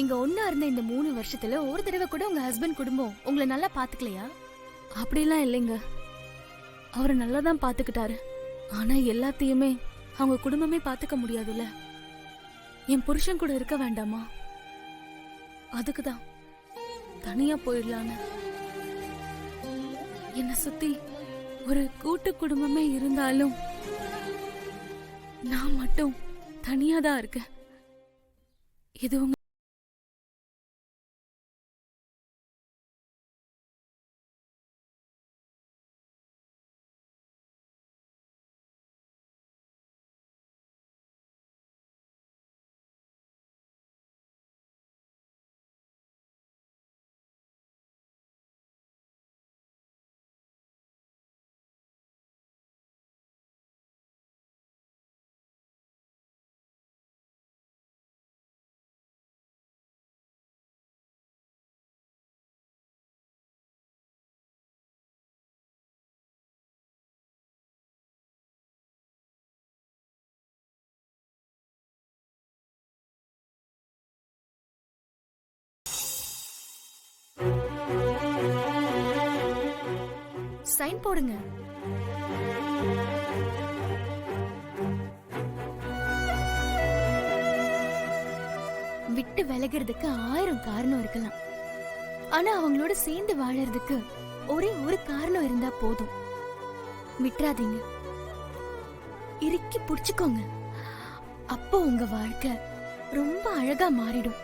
நீங்க ஒன்னா இருந்த இந்த 3 வருஷத்துல ஒரு தடவை கூட உங்க ஹஸ்பண்ட் குடும்பம் உங்களை நல்லா பாத்துக்கலையா? அப்படிலாம் இல்லைங்க. அவரு நல்லா தான் பாத்துக்கிட்டாரு. ஆனா எல்லாத்தையுமே அவங்க குடும்பமே பாத்துக்க முடியாதுல்ல. என் புருஷன் கூட இருக்க வேண்டாமா? அதுக்குதான் தனியா போயிடலான்னு. என்ன சுத்தி ஒரு கூட்டு குடும்பமே இருந்தாலும் நான் மட்டும் தனியா தான் இருக்கேன். இது உங்க சைன் போடுங்க. விட்டு விலகிறதுக்கு 1000 காரணம் இருக்கலாம். ஆனா அவங்களோட சேர்ந்து வாழறதுக்கு ஒரே ஒரு காரணம் இருந்தா போதும். விட்டுறாதீங்க, இறுக்கி புடிச்சுக்கோங்க. அப்போ உங்க வாழ்க்கை ரொம்ப அழகா மாறிடும்.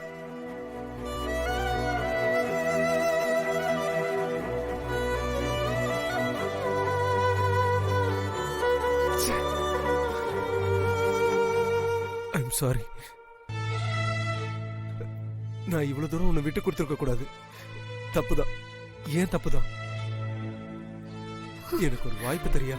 சாரி, நான் இவ்வளவு தூரம் உன்னை விட்டு கொடுத்துருக்க கூடாது. தப்புதான், ஏன் தப்புதான். எனக்கு ஒரு வாய்ப்பு தெரியா?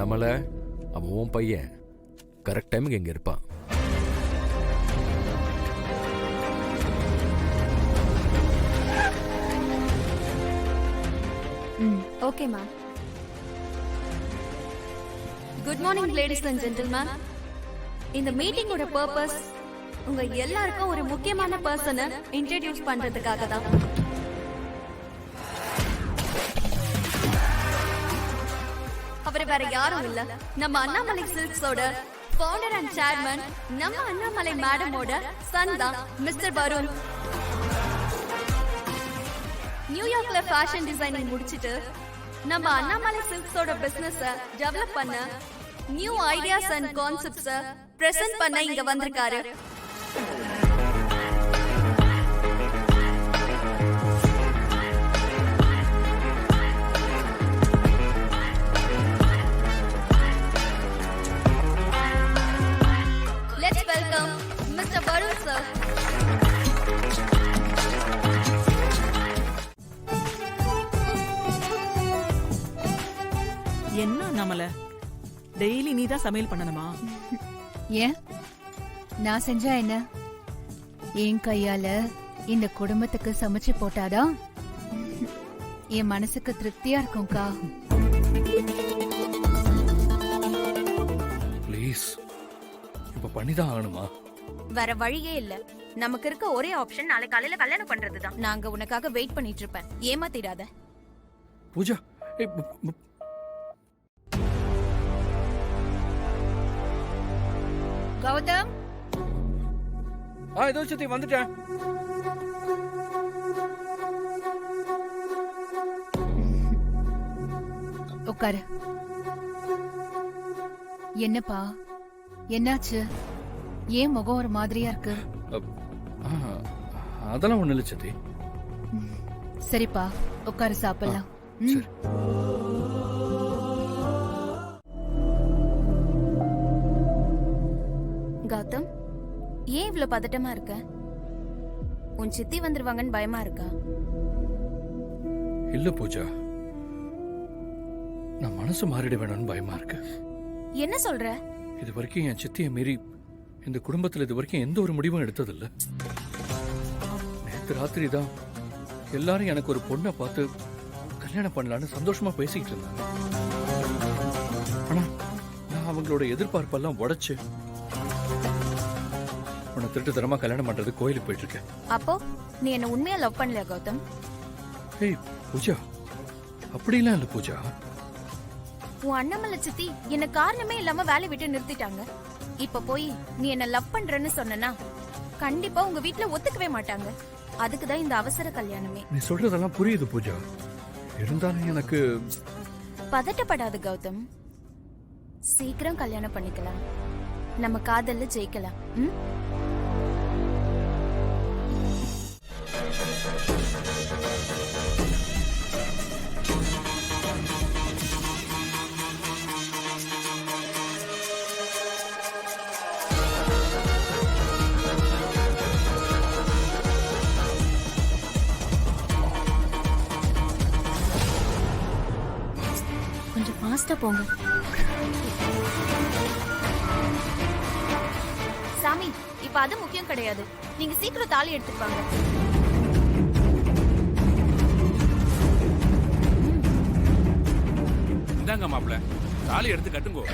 நம்மள அவன் உன் பையன் கரெக்ட் டைமுக்கு எங்க இருப்பான். Okay ma'am. Good morning ladies and gentlemen. இந்த மீட்டிங்கோட பர்பஸ் உங்க எல்லாருக்கும் ஒரு முக்கியமான பர்சனை இன்ட்ரோடியூஸ் பண்றதுக்காக தான். அவர் வேற யாரும் இல்ல, நம்ம அண்ணாமலை சில்க்ஸோட ஃபவுண்டர் அண்ட் சேர்மன், நம்ம அண்ணாமலை மேடமோட சன் தான் மிஸ்டர் வருண். நியூயார்க்ல ஃபேஷன் டிசைனிங் முடிச்சிட்டு நம்ம அண்ணாமலை சில்க்ஸோட பிசினஸ் டெவலப் பண்ண, new ideas and concepts present பண்ண இங்க வந்திருக்காரு. Let's welcome mister Varun sir. என்ன நம்மள டெய்லி நீ தான் சமையல் பண்ணணுமா? ஏன் நான் செஞ்சா என்ன? என் கையால இந்த குடும்பத்துக்கு சமைச்சு போட்டாதான் என் மனசுக்கு திருப்தியா இருக்கும்க்கா. ப்ளீஸ், இப்ப பண்ணிதான் ஆகணுமா? வேற வழியே இல்ல. நமக்கு இருக்க ஒரே ஆப்ஷன் நாளை காலையில கல்யாணம் பண்றதுதான். நாங்க உனக்காக வெயிட் பண்ணிட்டு இருப்பேன். ஏமாத்திடாத பூஜா. கௌதம், ஏதோ சுத்தி வந்துட்டேன். உட்காரு. என்னப்பா, என்னாச்சு? ஏன் முகம் ஒரு மாதிரியா இருக்கு? அதெல்லாம் ஒண்ணு இல்ல சத்தி. சரிப்பா, உட்காரு, சாப்பிடலாம். கௌதம், ஏன் இவ்வளவு பதட்டமா இருக்க? உன் சித்தி வந்துருவாங்கன்னு பயமா இருக்கா? இல்ல பூஜா, நான் மனசு மாறிட வேணும்னு பயமா இருக்கு. என்ன சொல்ற? இது வரைக்கும் என் சித்தியை மீறி இந்த குடும்பத்துல இது வரைக்கும் எந்த ஒரு முடிவும் எடுத்ததில்ல. நேற்று ராத்திரி தான் எல்லாரும் எனக்கு ஒரு பொண்ணை பார்த்து கல்யாணம் பண்ணலான்னு சந்தோஷமா பேசிக்கிட்டு இருந்தாங்க. ஆனா நான் அவங்களோட எதிர்பார்ப்பெல்லாம் உடைச்சு உன்னை திருட்டுத்தனமா கல்யாணம் பண்றது கோயிலுக்கு போயிட்டு இருக்கேன். அப்போ நீ என்ன உண்மையா லவ் பண்ணல கௌதம்? ஏய் பூஜா, அப்படிலாம் இல்ல பூஜா. உன் அண்ணாமலை சித்தி என்ன காரணமே இல்லாம வேலை விட்டு நிறுத்திட்டாங்க. இப்ப போய் நீ என்ன லவ் பண்றன்னு சொன்னா கண்டிப்பா உங்க வீட்ல ஒத்துக்கவே மாட்டாங்க. அதுக்குதான் இந்த அவசர கல்யாணமே. நீ சொல்றதெல்லாம் புரியுது பூஜா, இருந்தாலும் எனக்கு பதட்டப்படாத கௌதம், சீக்கிரம் கல்யாணம் பண்ணிக்கலாம். நம்ம காதல்ல ஜெயிக்கலாம். ம்? கொஞ்சம் ஃபாஸ்டா போங்க. சாமி, இப்ப அது முக்கியம் கிடையாது. நீங்க சீக்கிரம் தாலி எடுத்துப்பாங்க. இந்தாங்க மாப்பிள்ள, தாலி எடுத்து கட்டுங்கோ.